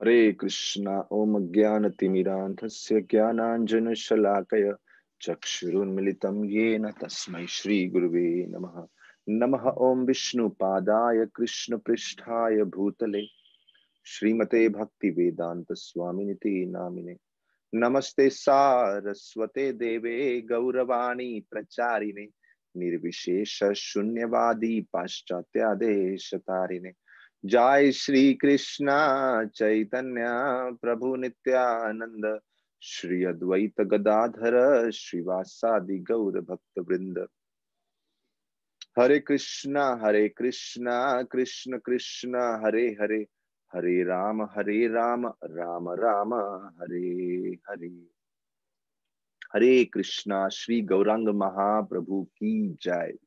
हरे कृष्णा ओम ज्ञानतिमिरान्धस्य ज्ञानाञ्जनशलाकया चक्षुरुन्मिलितं येन तस्मै श्रीगुरुवे नमः। नमः ओम विष्णुपादाय कृष्णपृष्ठाय भूतले श्रीमते भक्तिवेदांत स्वामिनिति नामिने। नमस्ते सारस्वते देवे गौरवाणी प्रचारिणे निर्विशेष शून्यवादी पाश्चात्यादेशतारिणे। जय श्री कृष्णा चैतन्य प्रभु नित्यानंद श्री अद्वैत गदाधर श्रीवासादि गौर भक्त वृंद। हरे कृष्णा कृष्ण कृष्ण हरे हरे, हरे राम राम राम हरे हरे। हरे कृष्णा। श्री गौरांग महाप्रभु की जय।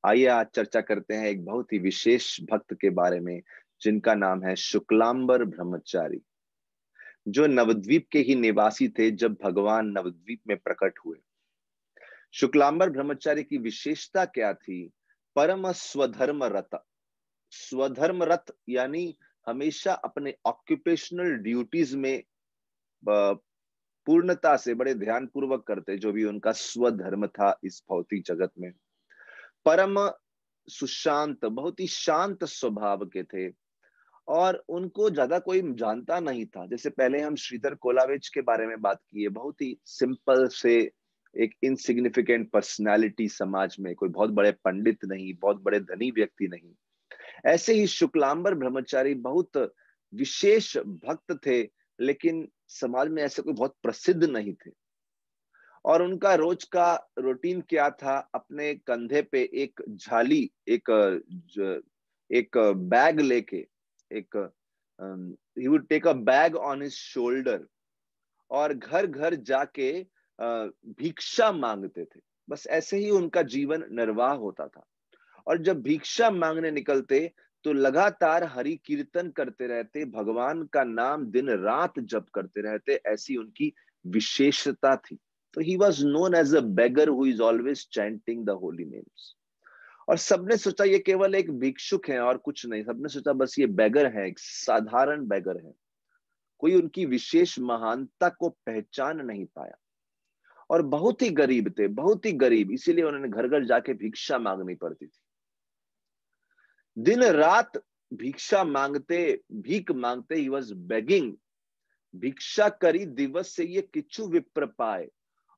आइए आज चर्चा करते हैं एक बहुत ही विशेष भक्त के बारे में जिनका नाम है शुक्लांबर ब्रह्मचारी, जो नवद्वीप के ही निवासी थे जब भगवान नवद्वीप में प्रकट हुए। शुक्लांबर ब्रह्मचारी की विशेषता क्या थी? परम स्वधर्म रत। स्वधर्म रत यानी हमेशा अपने ऑक्यूपेशनल ड्यूटीज में पूर्णता से बड़े ध्यान पूर्वक करते, जो भी उनका स्वधर्म था इस भौतिक जगत में। परम सुशांत, बहुत ही शांत स्वभाव के थे और उनको ज्यादा कोई जानता नहीं था। जैसे पहले हम श्रीधर कोलावेच के बारे में बात की है, बहुत ही सिंपल से एक इनसिग्निफिकेंट पर्सनालिटी, समाज में कोई बहुत बड़े पंडित नहीं, बहुत बड़े धनी व्यक्ति नहीं। ऐसे ही शुक्लांबर ब्रह्मचारी बहुत विशेष भक्त थे, लेकिन समाज में ऐसे कोई बहुत प्रसिद्ध नहीं थे। और उनका रोज का रूटीन क्या था? अपने कंधे पे एक झाली, एक बैग लेके, एक he would take a bag on his shoulder और घर घर जाके भिक्षा मांगते थे। बस ऐसे ही उनका जीवन निर्वाह होता था। और जब भिक्षा मांगने निकलते तो लगातार हरि कीर्तन करते रहते, भगवान का नाम दिन रात जप करते रहते। ऐसी उनकी विशेषता थी। तो he was known as a beggar who is always chanting the holy names. और सबने सोचा ये केवल एक भिक्षुक है और कुछ नहीं। सबने सोचा बस ये बेगर है, एक साधारण बेगर है। कोई उनकी विशेष महानता को पहचान नहीं पाया। और बहुत ही गरीब थे, बहुत ही गरीब, इसीलिए उन्होंने घर घर जाके भिक्षा मांगनी पड़ती थी। दिन रात भिक्षा मांगते, भीख मांगते। He was begging. भिक्षा करी दिवस से ये किच्छु विप्र पाए।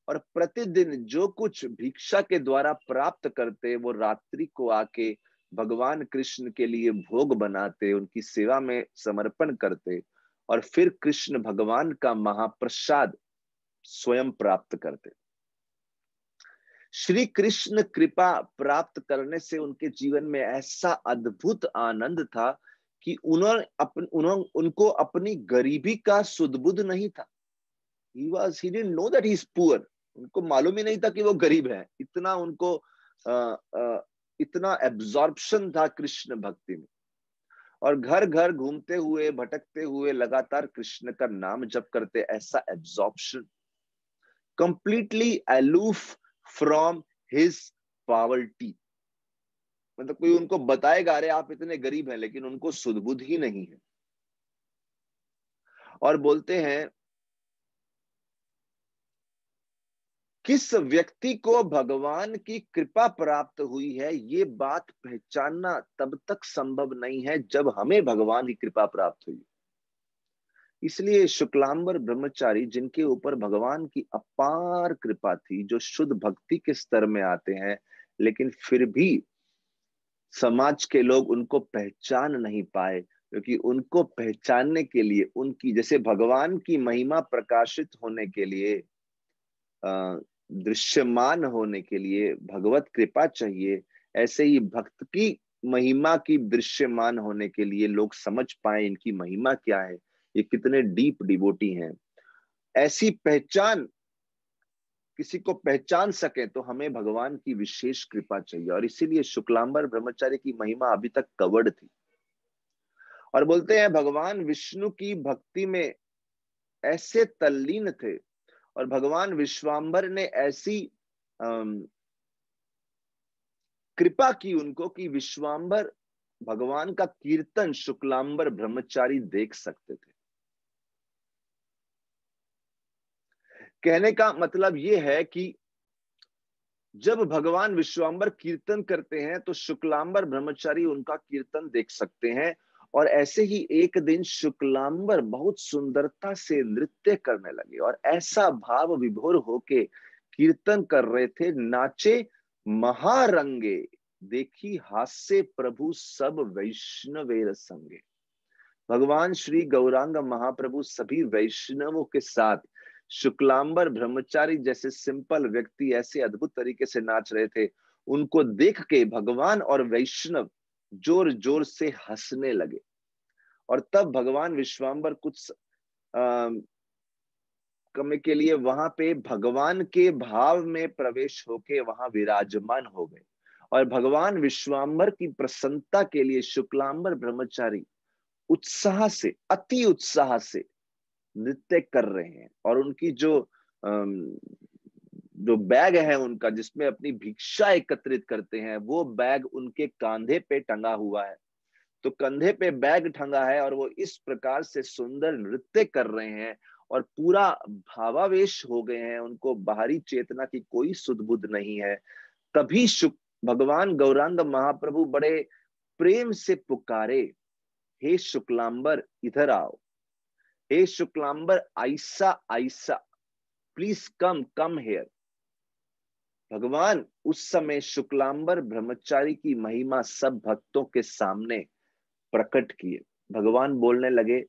और प्रतिदिन जो कुछ भिक्षा के द्वारा प्राप्त करते, वो रात्रि को आके भगवान कृष्ण के लिए भोग बनाते, उनकी सेवा में समर्पण करते और फिर कृष्ण भगवान का महाप्रसाद स्वयं प्राप्त करते। श्री कृष्ण कृपा प्राप्त करने से उनके जीवन में ऐसा अद्भुत आनंद था कि उनको अपनी गरीबी का सुदबुद नहीं था। He didn't know that he's poor. उनको मालूम ही नहीं था कि वो गरीब है। इतना उनको इतना एब्जॉर्प्शन था कृष्ण भक्ति में। और घर घर घूमते हुए, भटकते हुए लगातार कृष्ण का नाम जप करते। ऐसा absorption, completely aloof from his poverty. मतलब कोई उनको बताएगा अरे आप इतने गरीब हैं, लेकिन उनको सुदबुद ही नहीं है। और बोलते हैं किस व्यक्ति को भगवान की कृपा प्राप्त हुई है, ये बात पहचानना तब तक संभव नहीं है जब हमें भगवान की कृपा प्राप्त हुई। इसलिए शुक्लांबर ब्रह्मचारी, जिनके ऊपर भगवान की अपार कृपा थी, जो शुद्ध भक्ति के स्तर में आते हैं, लेकिन फिर भी समाज के लोग उनको पहचान नहीं पाए। क्योंकि उनको पहचानने के लिए, उनकी जैसे भगवान की महिमा प्रकाशित होने के लिए, दृश्यमान होने के लिए भगवत कृपा चाहिए, ऐसे ही भक्त की महिमा की दृश्यमान होने के लिए लोग समझ पाए इनकी महिमा क्या है, ये कितने डीप डिवोटी हैं। ऐसी पहचान, किसी को पहचान सके तो हमें भगवान की विशेष कृपा चाहिए। और इसीलिए शुक्लांबर ब्रह्मचारी की महिमा अभी तक कवर्ड थी। और बोलते हैं भगवान विष्णु की भक्ति में ऐसे तल्लीन थे और भगवान विश्वांबर ने ऐसी कृपा की उनको कि विश्वांबर भगवान का कीर्तन शुक्लांबर ब्रह्मचारी देख सकते थे। कहने का मतलब ये है कि जब भगवान विश्वाम्बर कीर्तन करते हैं तो शुक्लांबर ब्रह्मचारी उनका कीर्तन देख सकते हैं। और ऐसे ही एक दिन शुक्लांबर बहुत सुंदरता से नृत्य करने लगे और ऐसा भाव विभोर होके कीर्तन कर रहे थे, नाचे महारंगे, देखी हास्य प्रभु सब वैष्णवेर संगे। भगवान श्री गौरांग महाप्रभु सभी वैष्णवों के साथ शुक्लांबर ब्रह्मचारी जैसे सिंपल व्यक्ति ऐसे अद्भुत तरीके से नाच रहे थे। उनको देख के भगवान और वैष्णव जोर जोर से हंसने लगे। और तब भगवान विश्वाम्बर कुछ समय के लिए वहां पे भगवान के भाव में प्रवेश होके वहां विराजमान हो गए। और भगवान विश्वाम्बर की प्रसन्नता के लिए शुक्लांबर ब्रह्मचारी उत्साह से, अति उत्साह से नृत्य कर रहे हैं। और उनकी जो बैग है उनका, जिसमें अपनी भिक्षा एकत्रित करते हैं, वो बैग उनके कांधे पे टंगा हुआ है। तो कंधे पे बैग टंगा है और वो इस प्रकार से सुंदर नृत्य कर रहे हैं और पूरा भावावेश हो गए हैं। उनको बाहरी चेतना की कोई सुध बुध नहीं है। तभी भगवान गौरांग महाप्रभु बड़े प्रेम से पुकारे, हे शुक्लांबर इधर आओ, हे शुक्लांबर आइसा आइसा, प्लीज कम कम हेयर। भगवान उस समय शुक्लांबर ब्रह्मचारी की महिमा सब भक्तों के सामने प्रकट किए। भगवान बोलने लगे,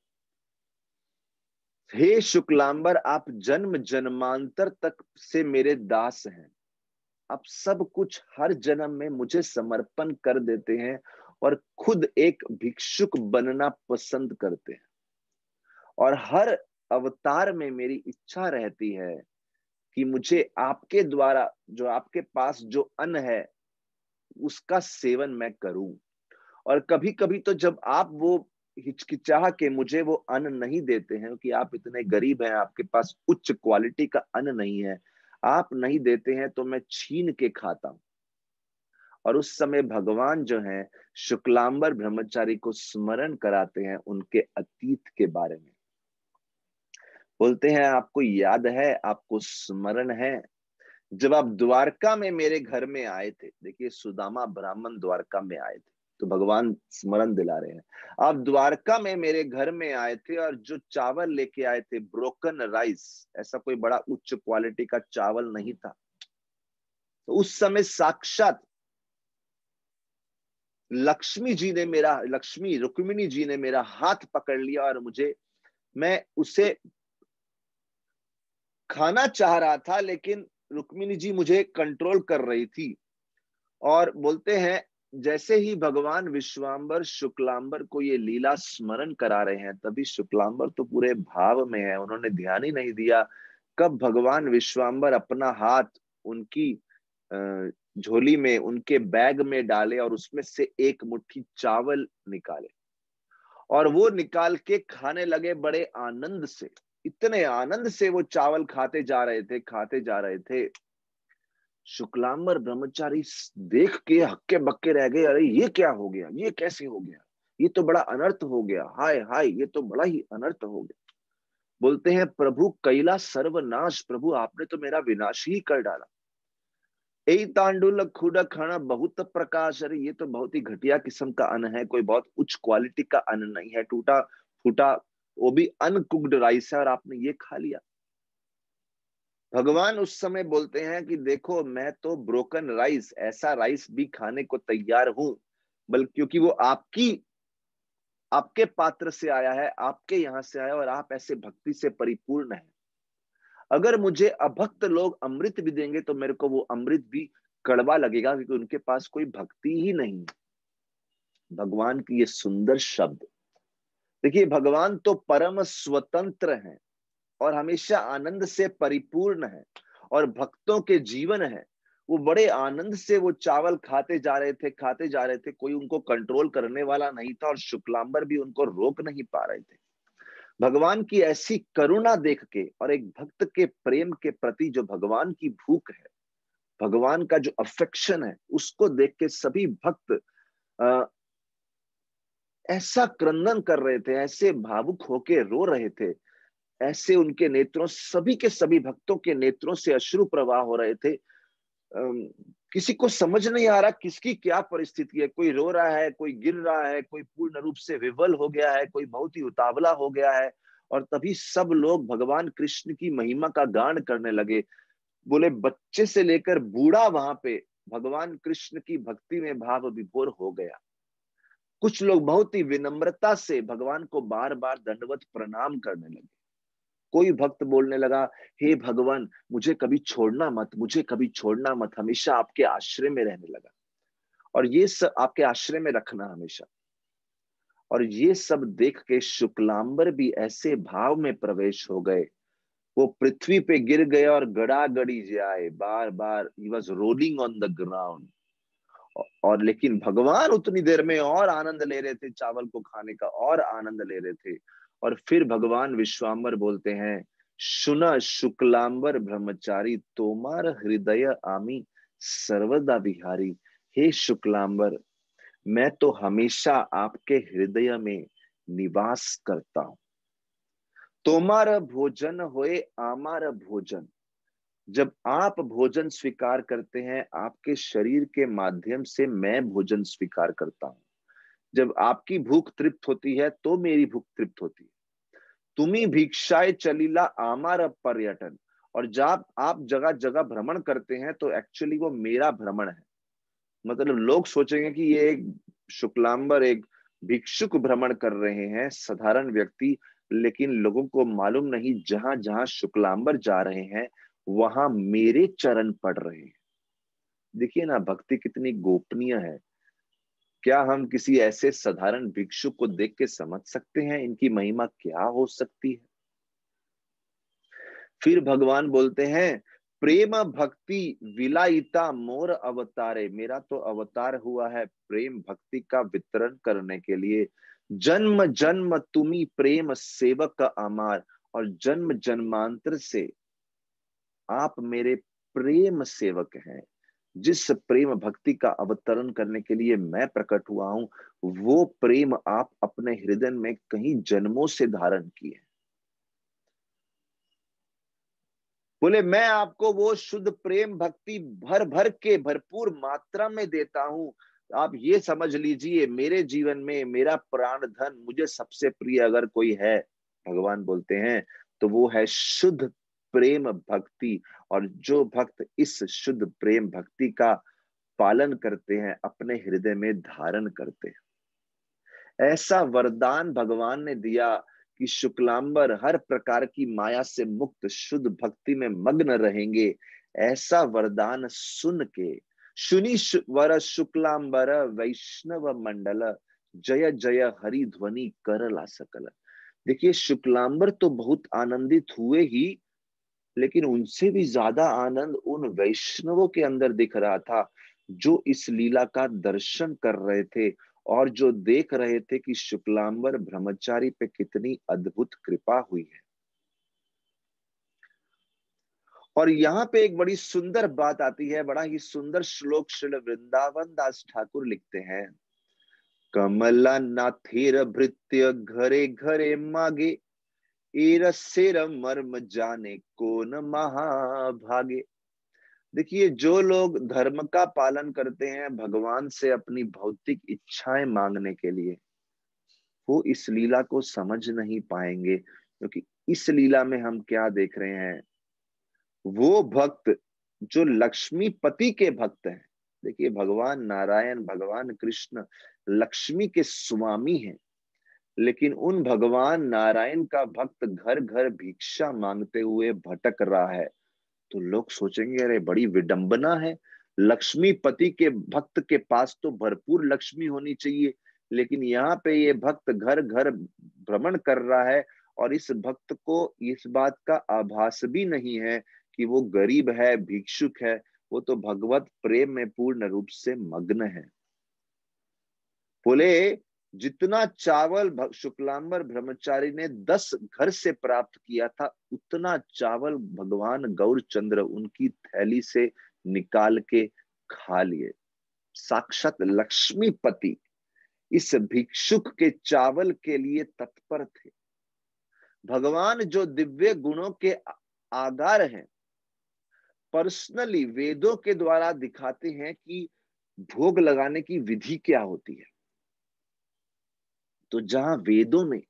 हे शुक्लांबर, आप जन्म जन्मांतर तक से मेरे दास हैं। आप सब कुछ हर जन्म में मुझे समर्पण कर देते हैं और खुद एक भिक्षुक बनना पसंद करते हैं। और हर अवतार में मेरी इच्छा रहती है कि मुझे आपके द्वारा, जो आपके पास जो अन्न है, उसका सेवन मैं करूं। और कभी कभी तो जब आप वो हिचकिचाह के मुझे वो अन्न नहीं देते हैं कि आप इतने गरीब हैं, आपके पास उच्च क्वालिटी का अन्न नहीं है, आप नहीं देते हैं, तो मैं छीन के खाता हूं। और उस समय भगवान जो है शुक्लांबर ब्रह्मचारी को स्मरण कराते हैं उनके अतीत के बारे में। बोलते हैं, आपको याद है, आपको स्मरण है, जब आप द्वारका में मेरे घर में आए थे। देखिए, सुदामा ब्राह्मण द्वारका में आए थे, तो भगवान स्मरण दिला रहे हैं, आप द्वारका में मेरे घर में आए थे और जो चावल लेके आए थे, ब्रोकन राइस, ऐसा कोई बड़ा उच्च क्वालिटी का चावल नहीं था। तो उस समय साक्षात लक्ष्मी रुक्मिणी जी ने मेरा हाथ पकड़ लिया और मैं उसे खाना चाह रहा था, लेकिन रुक्मिणी जी मुझे कंट्रोल कर रही थी। और बोलते हैं, जैसे ही भगवान विश्वाम्बर शुक्लांबर को ये लीला स्मरण करा रहे हैं, तभी शुक्लांबर तो पूरे भाव में है, उन्होंने ध्यान ही नहीं दिया कब भगवान विश्वाम्बर अपना हाथ उनकी झोली में, उनके बैग में डाले और उसमें से एक मुट्ठी चावल निकाले और वो निकाल के खाने लगे बड़े आनंद से। इतने आनंद से वो चावल खाते जा रहे थे, खाते जा रहे थे। शुक्लांबर ब्रह्मचारी देख के हक्के बक्के रह गए, अरे ये क्या हो गया, ये कैसे हो गया, ये तो बड़ा अनर्थ हो गया, हाय हाय, ये तो बड़ा ही अनर्थ हो गया। बोलते हैं, प्रभु कैला सर्वनाश, प्रभु आपने तो मेरा विनाश ही कर डाला। यही तांडुल खुदा खाना बहुत प्रकाश, अरे ये तो बहुत ही घटिया किस्म का अन्न है, कोई बहुत उच्च क्वालिटी का अन्न नहीं है, टूटा फूटा, वो भी अनकुक्ड राइस है और आपने ये खा लिया। भगवान उस समय बोलते हैं कि देखो, मैं तो ब्रोकन राइस, ऐसा राइस भी खाने को तैयार हूं, बल्कि क्योंकि वो आपके पात्र से आया है, आपके यहां से आया और आप ऐसे भक्ति से परिपूर्ण है। अगर मुझे अभक्त लोग अमृत भी देंगे तो मेरे को वो अमृत भी कड़वा लगेगा, क्योंकि उनके पास कोई भक्ति ही नहीं। भगवान की ये सुंदर शब्द देखिए, भगवान तो परम स्वतंत्र हैं और हमेशा आनंद से परिपूर्ण है और भक्तों के जीवन है। वो बड़े आनंद से वो चावल खाते जा रहे थे, खाते जा रहे थे, कोई उनको कंट्रोल करने वाला नहीं था और शुक्लांबर भी उनको रोक नहीं पा रहे थे। भगवान की ऐसी करुणा देख के और एक भक्त के प्रेम के प्रति जो भगवान की भूख है, भगवान का जो अफेक्शन है, उसको देख के सभी भक्त ऐसा क्रंदन कर रहे थे, ऐसे भावुक होके रो रहे थे। ऐसे उनके नेत्रों, सभी के सभी भक्तों के नेत्रों से अश्रु प्रवाह हो रहे थे। किसी को समझ नहीं आ रहा किसकी क्या परिस्थिति है। कोई रो रहा है, कोई गिर रहा है, कोई पूर्ण रूप से विवल हो गया है, कोई बहुत ही उतावला हो गया है। और तभी सब लोग भगवान कृष्ण की महिमा का गान करने लगे। बोले बच्चे से लेकर बूढ़ा वहां पे भगवान कृष्ण की भक्ति में भाव विभोर हो गया। कुछ लोग बहुत ही विनम्रता से भगवान को बार बार दंडवत प्रणाम करने लगे। कोई भक्त बोलने लगा, हे भगवान मुझे कभी छोड़ना मत, मुझे कभी छोड़ना मत, हमेशा आपके आश्रय में रहने लगा। और ये सब आपके आश्रय में रखना हमेशा। और ये सब देख के शुक्लांबर भी ऐसे भाव में प्रवेश हो गए, वो पृथ्वी पे गिर गए और गड़ा गड़ी जाए बार बार। He was rolling on the ground. और लेकिन भगवान उतनी देर में और आनंद ले रहे थे, चावल को खाने का और आनंद ले रहे थे। और फिर भगवान विश्वाम्बर बोलते हैं, सुना शुक्लांबर ब्रह्मचारी तोमार हृदय आमी सर्वदा बिहारी। हे शुक्लांबर, मैं तो हमेशा आपके हृदय में निवास करता हूं। तोमार भोजन होए आमार भोजन। जब आप भोजन स्वीकार करते हैं, आपके शरीर के माध्यम से मैं भोजन स्वीकार करता हूं। जब आपकी भूख तृप्त होती है तो मेरी भूख तृप्त होती है। तुम्ही भिक्षाए चलीला आमार पर्यटन। और जब आप जगह जगह भ्रमण करते हैं तो एक्चुअली वो मेरा भ्रमण है। मतलब लोग सोचेंगे कि ये एक शुक्लांबर एक भिक्षुक भ्रमण कर रहे हैं, साधारण व्यक्ति। लेकिन लोगों को मालूम नहीं, जहां जहां शुक्लांबर जा रहे हैं वहां मेरे चरण पड़ रहे हैं। देखिए ना, भक्ति कितनी गोपनीय है। क्या हम किसी ऐसे साधारण भिक्षुक को देख के समझ सकते हैं इनकी महिमा क्या हो सकती है? फिर भगवान बोलते हैं, प्रेम भक्ति विलायिता मोर अवतारे। मेरा तो अवतार हुआ है प्रेम भक्ति का वितरण करने के लिए। जन्म जन्म तुम्ही प्रेम सेवक अमार। और जन्म जन्मांतर से आप मेरे प्रेम सेवक हैं। जिस प्रेम भक्ति का अवतरण करने के लिए मैं प्रकट हुआ हूं, वो प्रेम आप अपने हृदय में कई जन्मों से धारण किए। बोले मैं आपको वो शुद्ध प्रेम भक्ति भर भर के भरपूर मात्रा में देता हूं। आप ये समझ लीजिए, मेरे जीवन में मेरा प्राण धन, मुझे सबसे प्रिय अगर कोई है, भगवान बोलते हैं, तो वो है शुद्ध प्रेम भक्ति। और जो भक्त इस शुद्ध प्रेम भक्ति का पालन करते हैं, अपने हृदय में धारण करते हैं। ऐसा वरदान भगवान ने दिया कि शुक्लांबर हर प्रकार की माया से मुक्त शुद्ध भक्ति में मग्न रहेंगे। ऐसा वरदान सुन के सुनी वर शुक्लांबर वैष्णव मंडल जय जय हरि ध्वनि करला सकल। देखिए, शुक्लांबर तो बहुत आनंदित हुए ही, लेकिन उनसे भी ज्यादा आनंद उन वैष्णवों के अंदर दिख रहा था, जो इस लीला का दर्शन कर रहे थे और जो देख रहे थे कि शुक्लांबर ब्रह्मचारी पे कितनी अद्भुत कृपा हुई है। और यहाँ पे एक बड़ी सुंदर बात आती है, बड़ा ही सुंदर श्लोक श्री वृंदावन दास ठाकुर लिखते हैं। कमला नाथेर भृत्य घरे घरे मागे, एरसेर मर्म जाने कौन महाभागे। देखिए, जो लोग धर्म का पालन करते हैं भगवान से अपनी भौतिक इच्छाएं मांगने के लिए, वो इस लीला को समझ नहीं पाएंगे। क्योंकि इस लीला में हम क्या देख रहे हैं, वो भक्त जो लक्ष्मीपति के भक्त हैं। देखिए, भगवान नारायण, भगवान कृष्ण लक्ष्मी के स्वामी हैं। लेकिन उन भगवान नारायण का भक्त घर घर भिक्षा मांगते हुए भटक रहा है, तो लोग सोचेंगे अरे बड़ी विडंबना है। लक्ष्मीपति के भक्त के पास तो भरपूर लक्ष्मी होनी चाहिए, लेकिन यहाँ पे ये भक्त घर घर भ्रमण कर रहा है और इस भक्त को इस बात का आभास भी नहीं है कि वो गरीब है, भिक्षुक है। वो तो भगवत प्रेम में पूर्ण रूप से मग्न है। बोले जितना चावल शुक्लांबर ब्रह्मचारी ने 10 घर से प्राप्त किया था, उतना चावल भगवान गौरचंद्र उनकी थैली से निकाल के खा लिए। साक्षात लक्ष्मीपति इस भिक्षुक के चावल के लिए तत्पर थे। भगवान जो दिव्य गुणों के आगार हैं, पर्सनली वेदों के द्वारा दिखाते हैं कि भोग लगाने की विधि क्या होती है। तो जहां वेदों में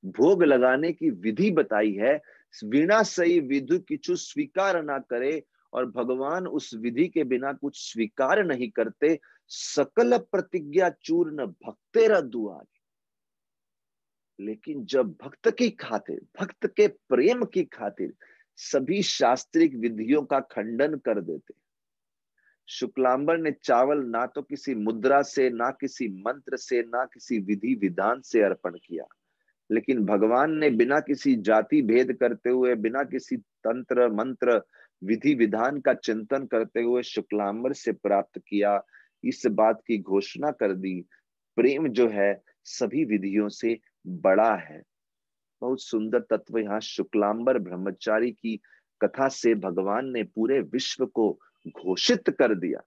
भोग लगाने की विधि बताई है, वीणा सही विधि किछु स्वीकार ना करे, और भगवान उस विधि के बिना कुछ स्वीकार नहीं करते। सकल प्रतिज्ञा चूर्ण भक्तेरा दुआरे। लेकिन जब भक्त की खातिर, भक्त के प्रेम की खातिर सभी शास्त्रिक विधियों का खंडन कर देते। शुक्लांबर ने चावल ना तो किसी मुद्रा से, ना किसी मंत्र से, ना किसी विधि विधान से अर्पण किया, लेकिन भगवान ने बिना किसी जाति भेद करते हुए, बिना किसी तंत्र मंत्र विधि विधान का चिंतन करते हुए शुक्लांबर से प्राप्त किया। इस बात की घोषणा कर दी, प्रेम जो है सभी विधियों से बड़ा है। बहुत सुंदर तत्व यहाँ शुक्लांबर ब्रह्मचारी की कथा से भगवान ने पूरे विश्व को घोषित कर दिया।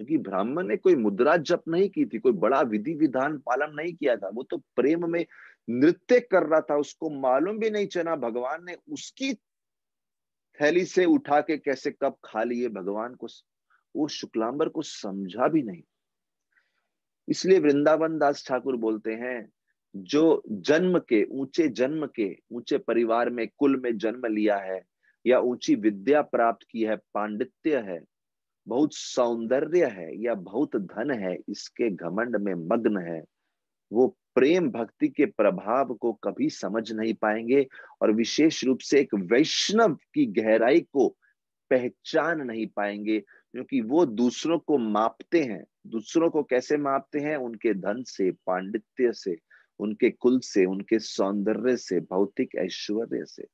क्योंकि ब्राह्मण ने कोई मुद्रा जप नहीं की थी, कोई बड़ा विधि विधान पालन नहीं किया था, वो तो प्रेम में नृत्य कर रहा था। उसको मालूम भी नहीं चला भगवान ने उसकी थैली से उठा के कैसे कब खा लिए। भगवान को, वो शुक्लांबर को समझा भी नहीं। इसलिए वृंदावन दास ठाकुर बोलते हैं, जो जन्म के ऊंचे परिवार में, कुल में जन्म लिया है, या ऊंची विद्या प्राप्त की है, पांडित्य है, बहुत सौंदर्य है, या बहुत धन है, इसके घमंड में मग्न है, वो प्रेम भक्ति के प्रभाव को कभी समझ नहीं पाएंगे, और विशेष रूप से एक वैष्णव की गहराई को पहचान नहीं पाएंगे। क्योंकि वो दूसरों को मापते हैं। दूसरों को कैसे मापते हैं? उनके धन से, पांडित्य से, उनके कुल से, उनके सौंदर्य से, भौतिक ऐश्वर्य से।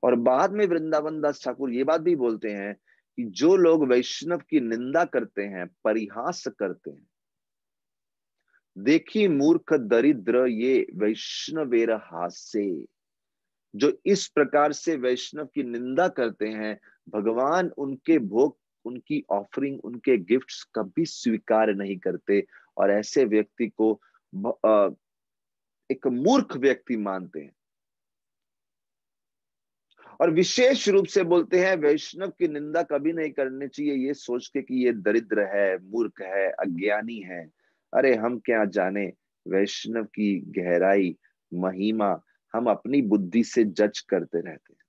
और बाद में वृंदावन दास ठाकुर ये बात भी बोलते हैं कि जो लोग वैष्णव की निंदा करते हैं, परिहास करते हैं, देखी मूर्ख दरिद्र ये वैष्णवेर हास्य। जो इस प्रकार से वैष्णव की निंदा करते हैं, भगवान उनके भोग, उनकी ऑफरिंग, उनके गिफ्ट्स कभी स्वीकार नहीं करते, और ऐसे व्यक्ति को एक मूर्ख व्यक्ति मानते हैं। और विशेष रूप से बोलते हैं वैष्णव की निंदा कभी नहीं करनी चाहिए, ये सोच के कि ये दरिद्र है, मूर्ख है, अज्ञानी है। अरे हम क्या जाने वैष्णव की गहराई, महिमा। हम अपनी बुद्धि से जज करते रहते हैं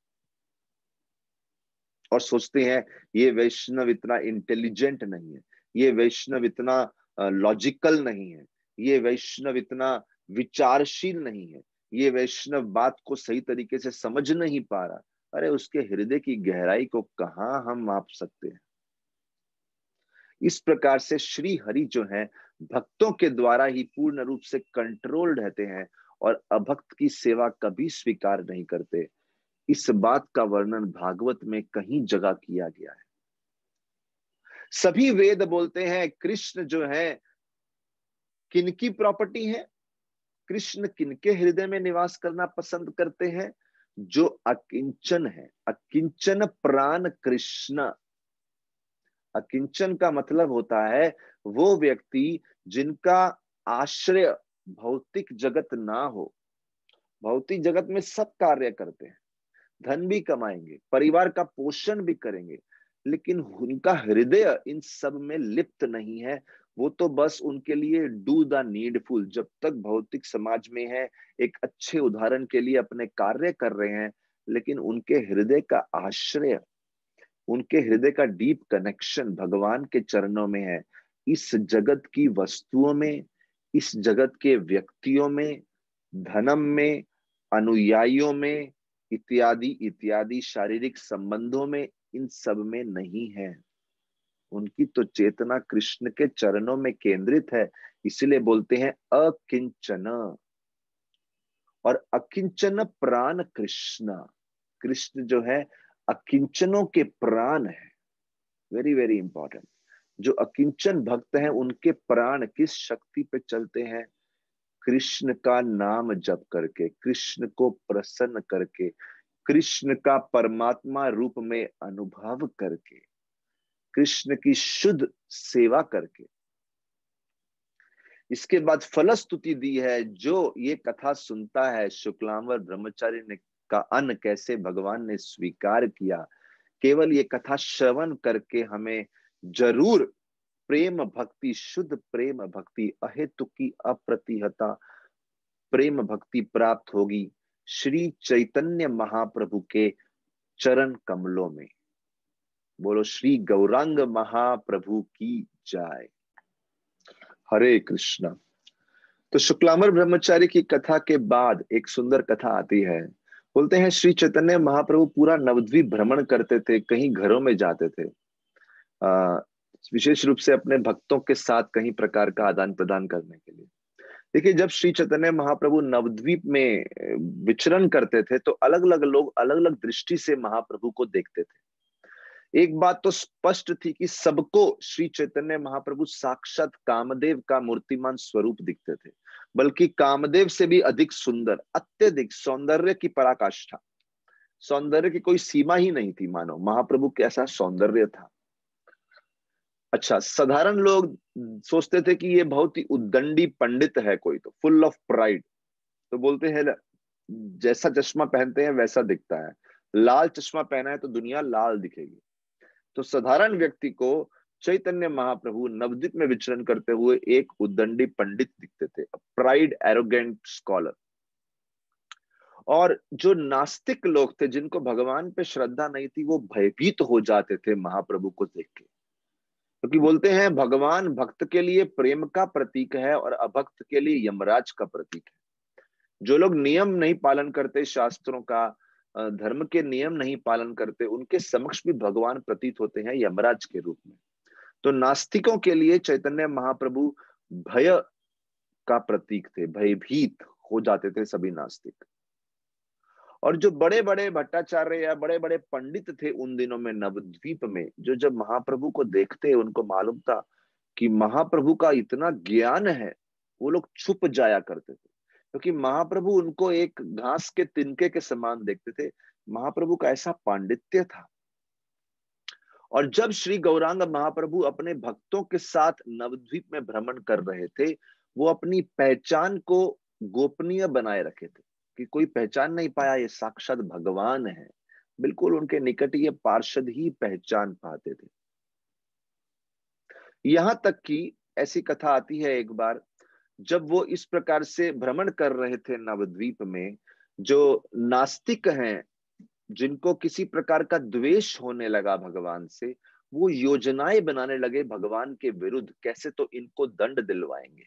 और सोचते हैं ये वैष्णव इतना इंटेलिजेंट नहीं है, ये वैष्णव इतना लॉजिकल नहीं है, ये वैष्णव इतना विचारशील नहीं है, ये वैष्णव बात को सही तरीके से समझ नहीं पा रहा। अरे उसके हृदय की गहराई को कहाँ हम माप सकते हैं। इस प्रकार से श्री हरि जो है भक्तों के द्वारा ही पूर्ण रूप से कंट्रोल रहते हैं, और अभक्त की सेवा कभी स्वीकार नहीं करते। इस बात का वर्णन भागवत में कहीं जगह किया गया है। सभी वेद बोलते हैं कृष्ण जो है किनकी प्रॉपर्टी है, कृष्ण किनके हृदय में निवास करना पसंद करते हैं? जो अकिंचन है, अकिंचन प्राण कृष्ण। अकिंचन का मतलब होता है वो व्यक्ति जिनका आश्रय भौतिक जगत ना हो। भौतिक जगत में सब कार्य करते हैं, धन भी कमाएंगे, परिवार का पोषण भी करेंगे, लेकिन उनका हृदय इन सब में लिप्त नहीं है। वो तो बस उनके लिए डू द नीडफुल, जब तक भौतिक समाज में है, एक अच्छे उदाहरण के लिए अपने कार्य कर रहे हैं, लेकिन उनके हृदय का आश्रय, उनके हृदय का डीप कनेक्शन भगवान के चरणों में है। इस जगत की वस्तुओं में, इस जगत के व्यक्तियों में, धनम में, अनुयायियों में, इत्यादि इत्यादि शारीरिक संबंधों में, इन सब में नहीं है। उनकी तो चेतना कृष्ण के चरणों में केंद्रित है। इसलिए बोलते हैं अकिंचन। और अकिंचन प्राण कृष्ण। कृष्ण जो है अकिंचनों के प्राण है। Very very important. जो अकिंचन भक्त हैं उनके प्राण किस शक्ति पे चलते हैं? कृष्ण का नाम जप करके, कृष्ण को प्रसन्न करके, कृष्ण का परमात्मा रूप में अनुभव करके, कृष्ण की शुद्ध सेवा करके। इसके बाद फलस्तुति दी है, जो ये कथा सुनता है, शुक्लांबर ब्रह्मचारी ने का अन्न कैसे भगवान ने स्वीकार किया। केवल ये कथा श्रवण करके हमें जरूर प्रेम भक्ति, शुद्ध प्रेम भक्ति, अहेतुकी अप्रतिहता प्रेम भक्ति प्राप्त होगी श्री चैतन्य महाप्रभु के चरण कमलों में। बोलो श्री गौरांग महाप्रभु की जय। हरे कृष्णा। तो शुक्लांबर ब्रह्मचारी की कथा के बाद एक सुंदर कथा आती है। बोलते हैं श्री चैतन्य महाप्रभु पूरा नवद्वीप भ्रमण करते थे, कहीं घरों में जाते थे, विशेष रूप से अपने भक्तों के साथ कहीं प्रकार का आदान प्रदान करने के लिए। देखिए, जब श्री चैतन्य महाप्रभु नवद्वीप में विचरण करते थे तो अलग अलग लोग अलग अलग दृष्टि से महाप्रभु को देखते थे। एक बात तो स्पष्ट थी कि सबको श्री चैतन्य महाप्रभु साक्षात कामदेव का मूर्तिमान स्वरूप दिखते थे, बल्कि कामदेव से भी अधिक सुंदर, अत्यधिक सौंदर्य की पराकाष्ठा, सौंदर्य की कोई सीमा ही नहीं थी। मानो महाप्रभु कैसा सौंदर्य था। अच्छा, साधारण लोग सोचते थे कि ये बहुत ही उद्दंडी पंडित है, कोई तो फुल ऑफ प्राइड, तो बोलते हैं जैसा चश्मा पहनते हैं वैसा दिखता है, लाल चश्मा पहना है तो दुनिया लाल दिखेगी। तो साधारण व्यक्ति को चैतन्य महाप्रभु नवद्वीप में विचरण करते हुए एक उद्दंडी पंडित दिखते थे, प्राइड एरोगेंट स्कॉलर। और जो नास्तिक लोग थे, जिनको भगवान पे श्रद्धा नहीं थी, वो भयभीत हो जाते थे महाप्रभु को देख के, क्योंकि बोलते हैं भगवान भक्त के लिए प्रेम का प्रतीक है और अभक्त के लिए यमराज का प्रतीक है। जो लोग नियम नहीं पालन करते, शास्त्रों का, धर्म के नियम नहीं पालन करते, उनके समक्ष भी भगवान प्रतीत होते हैं यमराज के रूप में। तो नास्तिकों के लिए चैतन्य महाप्रभु भय का प्रतीक थे, भयभीत हो जाते थे सभी नास्तिक। और जो बड़े बड़े भट्टाचार्य या बड़े बड़े पंडित थे उन दिनों में नवद्वीप में, जो जब महाप्रभु को देखते उनको मालूम था कि महाप्रभु का इतना ज्ञान है, वो लोग छुप जाया करते थे, क्योंकि महाप्रभु उनको एक घास के तिनके के समान देखते थे। महाप्रभु का ऐसा पांडित्य था। और जब श्री गौरांग महाप्रभु अपने भक्तों के साथ नवद्वीप में भ्रमण कर रहे थे, वो अपनी पहचान को गोपनीय बनाए रखे थे कि कोई पहचान नहीं पाया ये साक्षात भगवान है। बिल्कुल उनके निकट ये पार्षद ही पहचान पाते थे। यहां तक कि ऐसी कथा आती है, एक बार जब वो इस प्रकार से भ्रमण कर रहे थे नवद्वीप में, जो नास्तिक हैं, जिनको किसी प्रकार का द्वेष होने लगा भगवान से, वो योजनाएं बनाने लगे भगवान के विरुद्ध, कैसे तो इनको दंड दिलवाएंगे।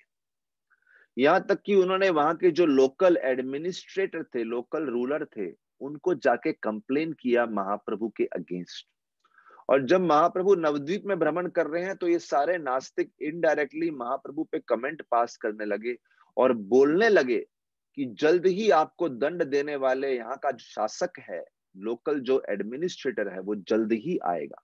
यहां तक कि उन्होंने वहां के जो लोकल एडमिनिस्ट्रेटर थे, लोकल रूलर थे, उनको जाके कंप्लेन किया महाप्रभु के अगेंस्ट। और जब महाप्रभु नवद्वीप में भ्रमण कर रहे हैं तो ये सारे नास्तिक इनडायरेक्टली महाप्रभु पे कमेंट पास करने लगे और बोलने लगे कि जल्द ही आपको दंड देने वाले यहाँ का जो शासक है, लोकल जो एडमिनिस्ट्रेटर है, वो जल्द ही आएगा।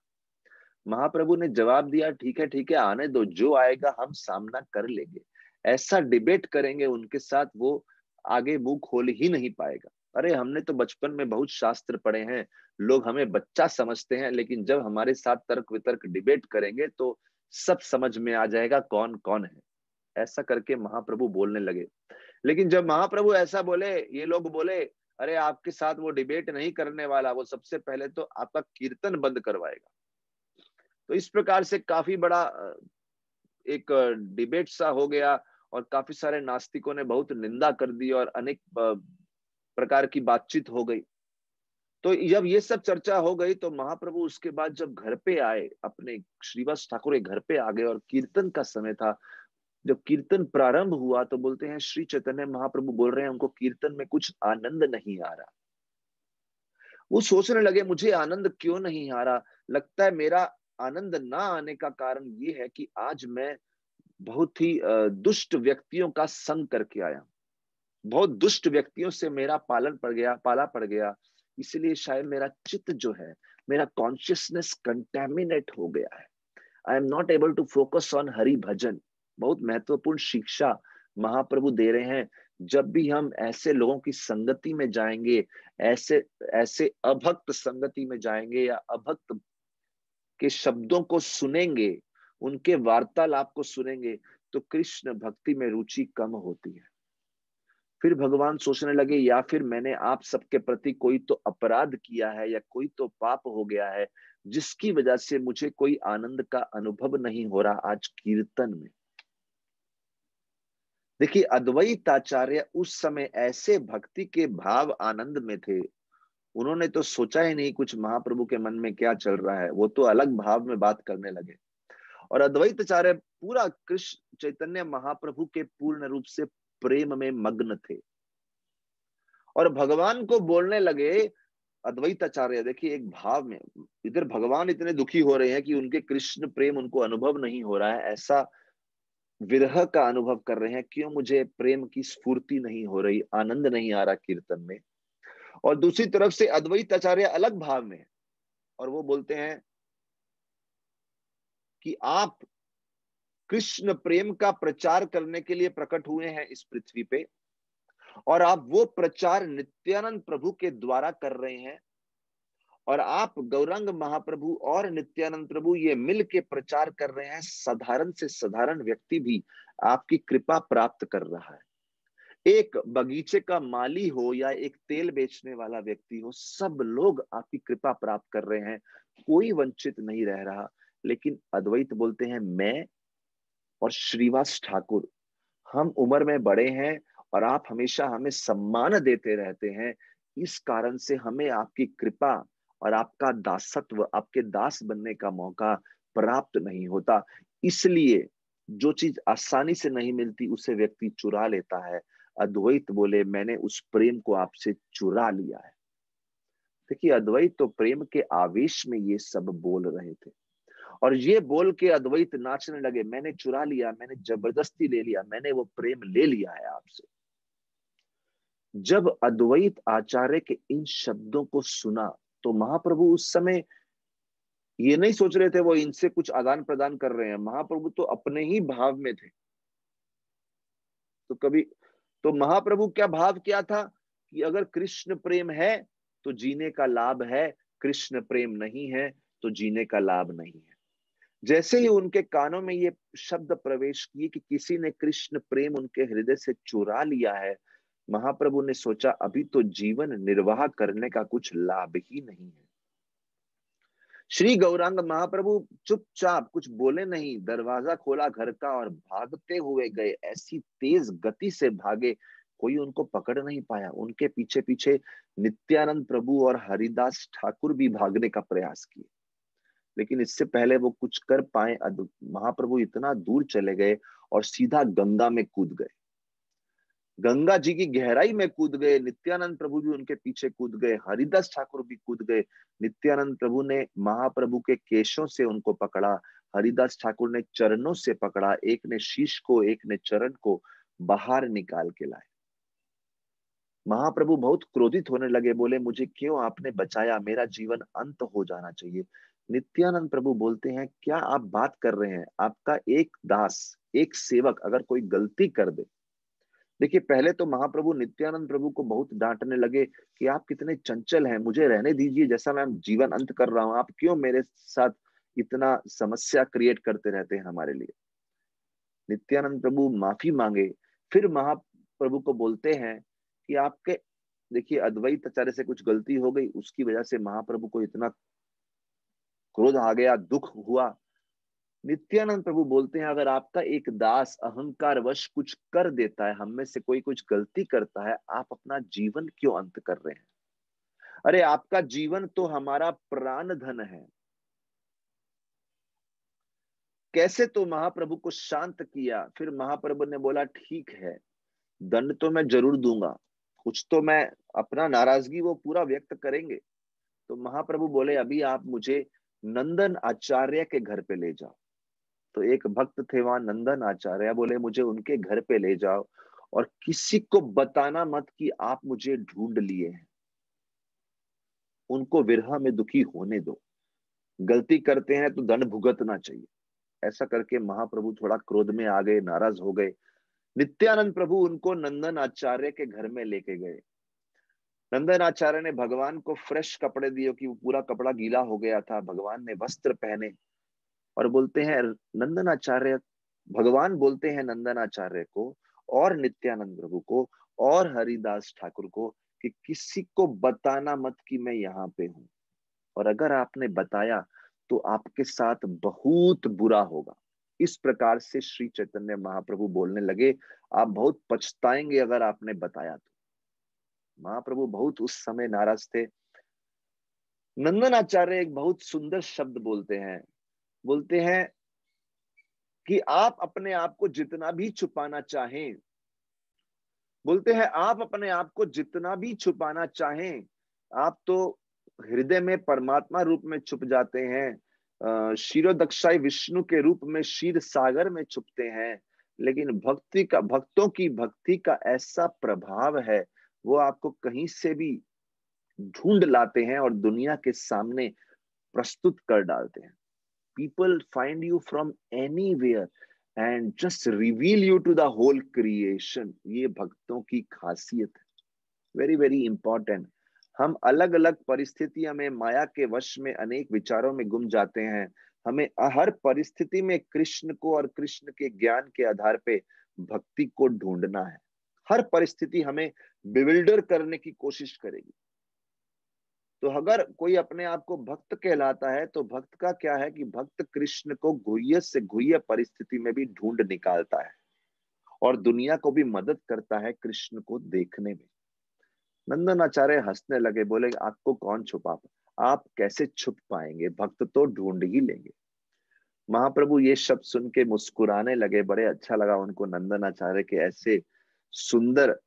महाप्रभु ने जवाब दिया, ठीक है आने दो, जो आएगा हम सामना कर लेंगे। ऐसा डिबेट करेंगे उनके साथ, वो आगे मुंह खोल ही नहीं पाएगा। अरे हमने तो बचपन में बहुत शास्त्र पढ़े हैं, लोग हमें बच्चा समझते हैं, लेकिन जब हमारे साथ तर्क वितर्क डिबेट करेंगे तो सब समझ में आ जाएगा कौन कौन है। ऐसा करके महाप्रभु बोलने लगे। लेकिन जब महाप्रभु ऐसा बोले, ये लोग बोले, अरे आपके साथ वो डिबेट नहीं करने वाला, वो सबसे पहले तो आपका कीर्तन बंद करवाएगा। तो इस प्रकार से काफी बड़ा एक डिबेट सा हो गया और काफी सारे नास्तिकों ने बहुत निंदा कर दी और अनेक प्रकार की बातचीत हो गई। तो जब ये सब चर्चा हो गई तो महाप्रभु उसके बाद जब घर पे आए, अपने श्रीवास ठाकुर के घर पे आ गए और कीर्तन का समय था। जब कीर्तन प्रारंभ हुआ तो बोलते हैं श्री चैतन्य महाप्रभु बोल रहे हैं उनको कीर्तन में कुछ आनंद नहीं आ रहा। वो सोचने लगे मुझे आनंद क्यों नहीं आ रहा, लगता है मेरा आनंद ना आने का कारण ये है कि आज मैं बहुत ही दुष्ट व्यक्तियों का संग करके आया, बहुत दुष्ट व्यक्तियों से मेरा पाला पड़ गया, इसलिए शायद मेरा चित्त जो है, मेरा कॉन्शियसनेस कंटेमिनेट हो गया है। I am not able to focus on Hari bhajan. बहुत महत्वपूर्ण शिक्षा महाप्रभु दे रहे हैं। जब भी हम ऐसे लोगों की संगति में जाएंगे, ऐसे ऐसे अभक्त संगति में जाएंगे या अभक्त के शब्दों को सुनेंगे, उनके वार्तालाप को सुनेंगे, तो कृष्ण भक्ति में रुचि कम होती है। फिर भगवान सोचने लगे, या फिर मैंने आप सबके प्रति कोई तो अपराध किया है या कोई तो पाप हो गया है, जिसकी वजह से मुझे कोई आनंद का अनुभव नहीं हो रहा आज कीर्तन में। देखिए, अद्वैताचार्य उस समय ऐसे भक्ति के भाव आनंद में थे, उन्होंने तो सोचा ही नहीं कुछ महाप्रभु के मन में क्या चल रहा है, वो तो अलग भाव में बात करने लगे। और अद्वैताचार्य पूरा कृष्ण चैतन्य महाप्रभु के पूर्ण रूप से प्रेम में मग्न थे और भगवान को बोलने लगे। अद्वैताचार्य देखिए एक भाव में, इधर भगवान इतने दुखी हो रहे हैं कि उनके कृष्ण प्रेम उनको अनुभव नहीं हो रहा है, ऐसा विरह का अनुभव कर रहे हैं, क्यों मुझे प्रेम की स्फूर्ति नहीं हो रही, आनंद नहीं आ रहा कीर्तन में। और दूसरी तरफ से अद्वैताचार्य अलग भाव में है और वो बोलते हैं कि आप कृष्ण प्रेम का प्रचार करने के लिए प्रकट हुए हैं इस पृथ्वी पे, और आप वो प्रचार नित्यानंद प्रभु के द्वारा कर रहे हैं, और आप गौरांग महाप्रभु और नित्यानंद प्रभु ये मिल के प्रचार कर रहे हैं। साधारण से साधारण व्यक्ति भी आपकी कृपा प्राप्त कर रहा है। एक बगीचे का माली हो या एक तेल बेचने वाला व्यक्ति हो, सब लोग आपकी कृपा प्राप्त कर रहे हैं, कोई वंचित नहीं रह रहा। लेकिन अद्वैत बोलते हैं, मैं और श्रीवास ठाकुर, हम उम्र में बड़े हैं और आप हमेशा हमें सम्मान देते रहते हैं, इस कारण से हमें आपकी कृपा और आपका दासत्व, आपके दास बनने का मौका प्राप्त नहीं होता। इसलिए जो चीज आसानी से नहीं मिलती उसे व्यक्ति चुरा लेता है। अद्वैत बोले, मैंने उस प्रेम को आपसे चुरा लिया है। देखिए, अद्वैत तो प्रेम के आवेश में ये सब बोल रहे थे और ये बोल के अद्वैत नाचने लगे, मैंने चुरा लिया, मैंने जबरदस्ती ले लिया, मैंने वो प्रेम ले लिया है आपसे। जब अद्वैत आचार्य के इन शब्दों को सुना तो महाप्रभु उस समय ये नहीं सोच रहे थे वो इनसे कुछ आदान प्रदान कर रहे हैं, महाप्रभु तो अपने ही भाव में थे। तो कभी तो महाप्रभु क्या भाव क्या था कि अगर कृष्ण प्रेम है तो जीने का लाभ है, कृष्ण प्रेम नहीं है तो जीने का लाभ नहीं है। जैसे ही उनके कानों में ये शब्द प्रवेश किए कि किसी ने कृष्ण प्रेम उनके हृदय से चुरा लिया है, महाप्रभु ने सोचा अभी तो जीवन निर्वाह करने का कुछ लाभ ही नहीं है। श्री गौरांग महाप्रभु चुपचाप कुछ बोले नहीं, दरवाजा खोला घर का और भागते हुए गए। ऐसी तेज गति से भागे, कोई उनको पकड़ नहीं पाया। उनके पीछे पीछे नित्यानंद प्रभु और हरिदास ठाकुर भी भागने का प्रयास किए, लेकिन इससे पहले वो कुछ कर पाए, महाप्रभु इतना दूर चले गए और सीधा गंगा में कूद गए। गंगा जी की गहराई में कूद गए। नित्यानंद प्रभु भी उनके पीछे कूद गए, हरिदास ठाकुर भी कूद गए। नित्यानंद प्रभु ने महाप्रभु के केशों से उनको पकड़ा, हरिदास ठाकुर ने चरणों से पकड़ा, एक ने शीश को, एक ने चरण को बाहर निकाल के लाए। महाप्रभु बहुत क्रोधित होने लगे, बोले मुझे क्यों आपने बचाया, मेरा जीवन अंत हो जाना चाहिए। नित्यानंद प्रभु बोलते हैं, क्या आप बात कर रहे हैं, आपका एक दास, एक सेवक अगर कोई गलती कर दे। देखिए, पहले तो महाप्रभु नित्यानंद प्रभु को बहुत डांटने लगे कि आप कितने चंचल हैं, मुझे रहने दीजिए, जैसा मैं जीवन अंत कर रहा हूं, आप क्यों मेरे साथ इतना समस्या क्रिएट करते रहते हैं हमारे लिए। नित्यानंद प्रभु माफी मांगे, फिर महाप्रभु को बोलते हैं कि आपके, देखिए अद्वैत आचार्य से कुछ गलती हो गई, उसकी वजह से महाप्रभु को इतना क्रोध आ गया, दुख हुआ। नित्यानंद प्रभु बोलते हैं, अगर आपका एक दास अहंकार वश कुछ कर देता है, हम में से कोई कुछ गलती करता है, आप अपना जीवन क्यों अंत कर रहे हैं। अरे आपका जीवन तो हमारा प्राण धन है। कैसे तो महाप्रभु को शांत किया। फिर महाप्रभु ने बोला, ठीक है, दंड तो मैं जरूर दूंगा, कुछ तो मैं, अपना नाराजगी वो पूरा व्यक्त करेंगे। तो महाप्रभु बोले, अभी आप मुझे नंदन आचार्य के घर पे ले जाओ। तो एक भक्त थे वहां नंदन आचार्य, बोले मुझे उनके घर पे ले जाओ और किसी को बताना मत कि आप मुझे ढूंढ लिए हैं, उनको विरह में दुखी होने दो, गलती करते हैं तो दंड भुगतना चाहिए। ऐसा करके महाप्रभु थोड़ा क्रोध में आ गए, नाराज हो गए। नित्यानंद प्रभु उनको नंदन आचार्य के घर में लेके गए। नंदन आचार्य ने भगवान को फ्रेश कपड़े दिए कि वो पूरा कपड़ा गीला हो गया था, भगवान ने वस्त्र पहने और बोलते हैं, नंदन आचार्य भगवान बोलते हैं नंदनाचार्य को और नित्यानंद प्रभु को और हरिदास ठाकुर को कि किसी को बताना मत कि मैं यहाँ पे हूं, और अगर आपने बताया तो आपके साथ बहुत बुरा होगा। इस प्रकार से श्री चैतन्य महाप्रभु बोलने लगे, आप बहुत पछताएंगे अगर आपने बताया तो। महाप्रभु बहुत उस समय नाराज थे। नंदनाचार्य एक बहुत सुंदर शब्द बोलते हैं कि आप अपने आप को जितना भी छुपाना चाहें, बोलते हैं आप अपने आप को जितना भी छुपाना चाहें, आप तो हृदय में परमात्मा रूप में छुप जाते हैं, क्षीरोदक्षाई विष्णु के रूप में क्षीर सागर में छुपते हैं। लेकिन भक्तों की भक्ति का ऐसा प्रभाव है, वो आपको कहीं से भी ढूंढ लाते हैं और दुनिया के सामने प्रस्तुत कर डालते हैं। People find you from anywhere and just reveal you to the whole creation। ये भक्तों की खासियत है, वेरी वेरी इंपॉर्टेंट। हम अलग अलग परिस्थितियों में माया के वश में अनेक विचारों में गुम जाते हैं। हमें हर परिस्थिति में कृष्ण को और कृष्ण के ज्ञान के आधार पे भक्ति को ढूंढना है। हर परिस्थिति हमें बिविल्डर करने की कोशिश करेगी। तो अगर कोई अपने आप को भक्त कहलाता है तो भक्त का क्या है कि भक्त कृष्ण को गुह्य से गुह्य परिस्थिति में भी ढूंढ निकालता है और दुनिया को भी मदद करता है कृष्ण को देखने में। नंदनाचार्य हंसने लगे, बोले आपको कौन छुपा, आप कैसे छुप पाएंगे, भक्त तो ढूंढ ही लेंगे। महाप्रभु ये शब्द सुन के मुस्कुराने लगे, बड़े अच्छा लगा उनको नंदनाचार्य के ऐसे सुंदर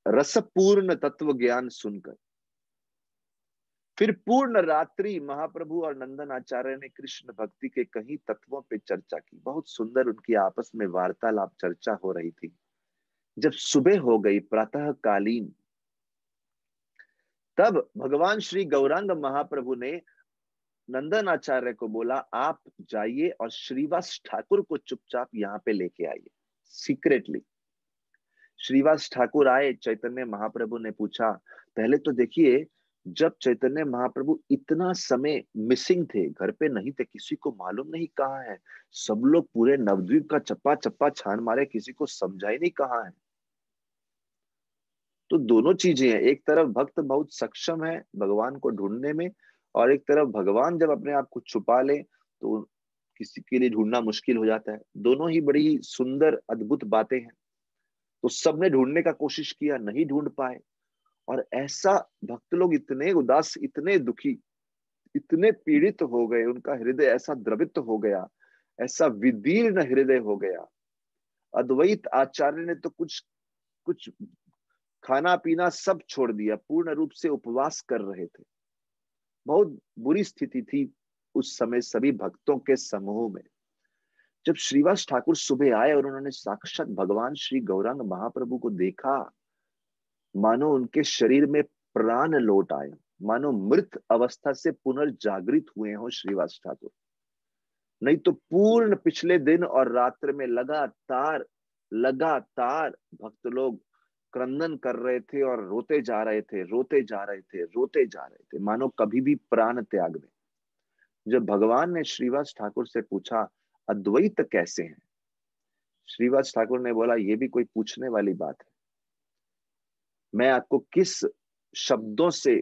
रसपूर्ण तत्व ज्ञान सुनकर। फिर पूर्ण रात्रि महाप्रभु और नंदन आचार्य ने कृष्ण भक्ति के कई तत्वों पे चर्चा की। बहुत सुंदर उनकी आपस में वार्तालाप चर्चा हो रही थी। जब सुबह हो गई प्रातः कालीन, तब भगवान श्री गौरांग महाप्रभु ने नंदन आचार्य को बोला, आप जाइए और श्रीवास ठाकुर को चुपचाप यहाँ पे लेके आइए, सीक्रेटली। श्रीवास ठाकुर आए, चैतन्य महाप्रभु ने पूछा, पहले तो देखिए जब चैतन्य महाप्रभु इतना समय मिसिंग थे, घर पे नहीं थे, किसी को मालूम नहीं कहाँ है, सब लोग पूरे नवद्वीप का चप्पा चप्पा छान मारे, किसी को समझा ही नहीं कहाँ है। तो दोनों चीजें हैं, एक तरफ भक्त बहुत सक्षम है भगवान को ढूंढने में, और एक तरफ भगवान जब अपने आप को छुपा ले तो किसी के लिए ढूंढना मुश्किल हो जाता है। दोनों ही बड़ी सुंदर अद्भुत बातें हैं। तो सबने ढूंढने का कोशिश किया, नहीं ढूंढ पाए। और ऐसा भक्त लोग इतने उदास, इतने दुखी, इतने पीड़ित हो गए, उनका हृदय ऐसा द्रवित हो गया, ऐसा विदीर्ण हृदय हो गया। अद्वैत आचार्य ने तो कुछ कुछ खाना पीना सब छोड़ दिया, पूर्ण रूप से उपवास कर रहे थे। बहुत बुरी स्थिति थी उस समय सभी भक्तों के समूह में। जब श्रीवास ठाकुर सुबह आए और उन्होंने साक्षात भगवान श्री गौरांग महाप्रभु को देखा, मानो उनके शरीर में प्राण लौट आए, मानो मृत अवस्था से पुनर्जागृत हुए हो श्रीवास ठाकुर। नहीं तो पूर्ण पिछले दिन और रात्र में लगातार लगातार भक्त लोग क्रंदन कर रहे थे और रोते जा रहे थे, रोते जा रहे थे, रोते जा रहे थे, मानो कभी भी प्राण त्याग दें। जब भगवान ने श्रीवास ठाकुर से पूछा, अद्वैत कैसे हैं, श्रीवास ठाकुर ने बोला, ये भी कोई पूछने वाली बात है। मैं आपको किस शब्दों से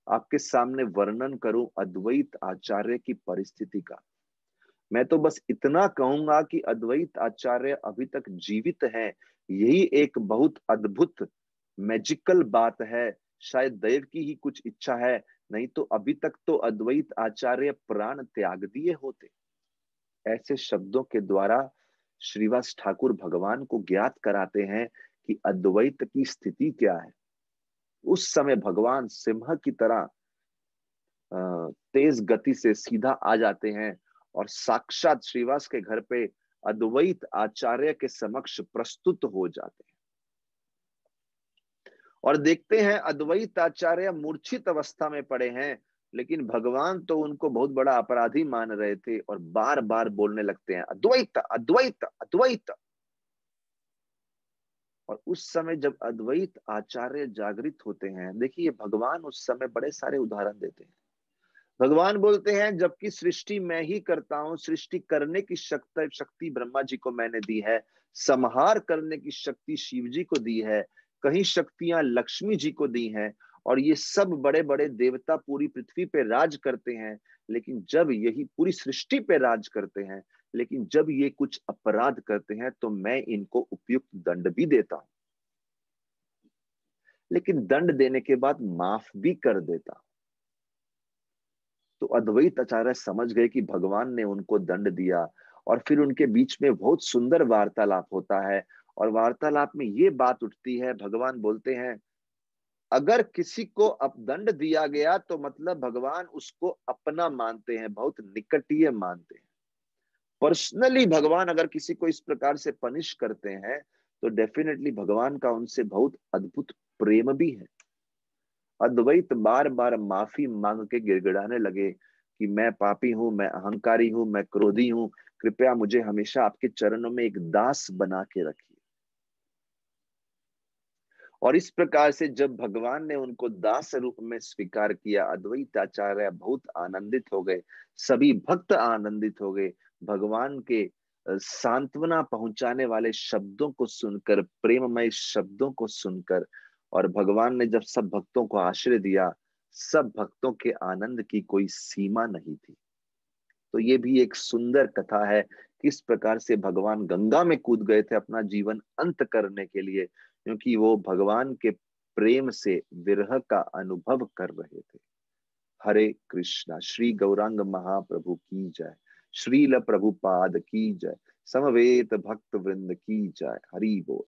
आपके सामने वर्णन करूं अद्वैत आचार्य की परिस्थिति का। मैं तो बस इतना कहूंगा कि अद्वैत आचार्य अभी तक जीवित हैं, यही एक बहुत अद्भुत मैजिकल बात है। शायद दैव की ही कुछ इच्छा है, नहीं तो अभी तक तो अद्वैत आचार्य प्राण त्याग दिए होते। ऐसे शब्दों के द्वारा श्रीवास ठाकुर भगवान को ज्ञात कराते हैं कि अद्वैत की स्थिति क्या है। उस समय भगवान सिंह की तरह तेज गति से सीधा आ जाते हैं और साक्षात श्रीवास के घर पे अद्वैत आचार्य के समक्ष प्रस्तुत हो जाते हैं। और देखते हैं अद्वैत आचार्य मूर्छित अवस्था में पड़े हैं, लेकिन भगवान तो उनको बहुत बड़ा अपराधी मान रहे थे और बार बार बोलने लगते हैं, अद्वैत अद्वैत अद्वैत। और उस समय जब अद्वैत आचार्य जागृत होते हैं, देखिए भगवान उस समय बड़े सारे उदाहरण देते हैं। भगवान बोलते हैं जबकि सृष्टि मैं ही करता हूं, सृष्टि करने की शक्ति ब्रह्मा जी को मैंने दी है, संहार करने की शक्ति शिव जी को दी है, कहीं शक्तियां लक्ष्मी जी को दी हैं, और ये सब बड़े बड़े देवता पूरी पृथ्वी पे राज करते हैं। लेकिन जब यही पूरी सृष्टि पे राज करते हैं, लेकिन जब ये कुछ अपराध करते हैं तो मैं इनको उपयुक्त दंड भी देता हूं, लेकिन दंड देने के बाद माफ भी कर देता हूं। तो अद्वैत आचार्य समझ गए कि भगवान ने उनको दंड दिया, और फिर उनके बीच में बहुत सुंदर वार्तालाप होता है। और वार्तालाप में ये बात उठती है, भगवान बोलते हैं अगर किसी को अपदंड दिया गया तो मतलब भगवान उसको अपना मानते हैं, बहुत निकटीय मानते हैं। पर्सनली भगवान अगर किसी को इस प्रकार से पनिश करते हैं तो डेफिनेटली भगवान का उनसे बहुत अद्भुत प्रेम भी है। अद्वैत बार बार माफी मांग के गिड़गिड़ाने लगे कि मैं पापी हूं, मैं अहंकारी हूं, मैं क्रोधी हूं, कृपया मुझे हमेशा आपके चरणों में एक दास बना के रखिए। और इस प्रकार से जब भगवान ने उनको दास रूप में स्वीकार किया, अद्वैत आचार्य बहुत आनंदित हो गए, सभी भक्त आनंदित हो गए। भगवान के सांत्वना पहुंचाने वाले शब्दों को सुनकर, प्रेममय शब्दों को सुनकर, और भगवान ने जब सब भक्तों को आश्रय दिया, सब भक्तों के आनंद की कोई सीमा नहीं थी। तो ये भी एक सुंदर कथा है, किस प्रकार से भगवान गंगा में कूद गए थे अपना जीवन अंत करने के लिए, क्योंकि वो भगवान के प्रेम से विरह का अनुभव कर रहे थे। हरे कृष्णा। श्री गौरांग महाप्रभु की जय। श्रील प्रभुपाद की जय। समवेत भक्त वृंद की जय। हरि बोल।